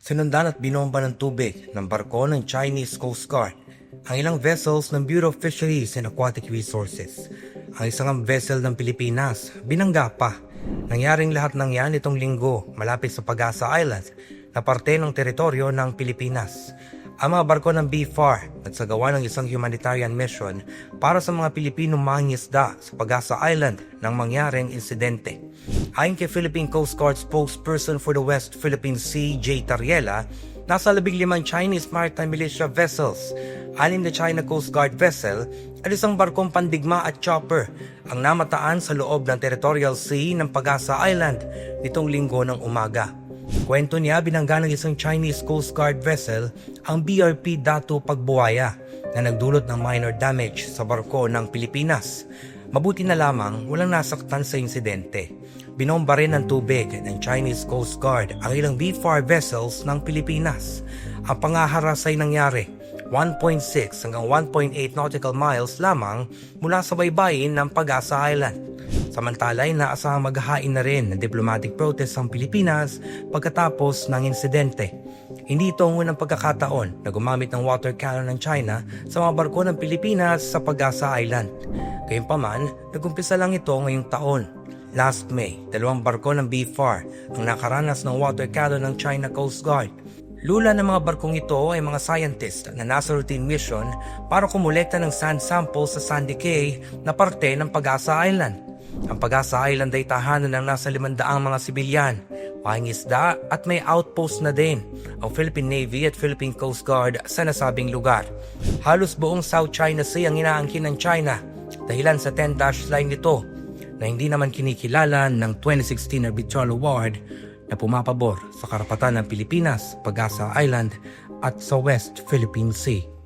Sinundan at binomba ng tubig ng barko ng Chinese Coast Guard ang ilang vessels ng Bureau of Fisheries and Aquatic Resources. Ang isang vessel ng Pilipinas binangga pa. Nangyaring lahat ng yan itong linggo malapit sa Pag-asa Island na parte ng teritoryo ng Pilipinas. Ang mga barko ng BFAR nagsagawa ng isang humanitarian mission para sa mga Pilipinong mangingisda sa Pag-asa Island nang mangyaring insidente. Ayon kay Philippine Coast Guard spokesperson for the West Philippine Sea, J. Tariela, nasa 15 Chinese maritime militia vessels, 6 na China Coast Guard vessel at isang barkong pandigma at chopper ang namataan sa loob ng territorial sea ng Pag-asa Island nitong linggo ng umaga. Kwento niya, binangga ng isang Chinese Coast Guard vessel ang BRP Datu Pagbuaya na nagdulot ng minor damage sa barko ng Pilipinas. Mabuti na lamang walang nasaktan sa insidente. Binomba rin ng tubig ng Chinese Coast Guard ang ilang BFAR vessels ng Pilipinas. Ang pangaharas ay nangyari 1.6 hanggang 1.8 nautical miles lamang mula sa baybayin ng Pag-asa Island. Samantala ay naasahang maghahain na rin ng diplomatic protest ang Pilipinas pagkatapos ng insidente. Hindi ito ang unang pagkakataon na gumamit ng water cannon ng China sa mga barko ng Pilipinas sa Pag-asa Island. Gayunpaman, nagumpisa lang ito ngayong taon. Last May, 2 barko ng BFAR ang nakaranas ng water cannon ng China Coast Guard. Lula ng mga barkong ito ay mga scientist na nasa routine mission para kumulekta ng sand samples sa Sandy Cay na parte ng Pag-asa Island. Ang Pag-asa Island ay tahanan ng nasa 500 mga sibilyan, pangingisda at may outpost na din ang Philippine Navy at Philippine Coast Guard sa nasabing lugar. Halos buong South China Sea ang inaangkin ng China dahilan sa 10-dash line nito na hindi naman kinikilala ng 2016 Arbitral Award na pumapabor sa karapatan ng Pilipinas, Pag-asa Island at sa West Philippine Sea.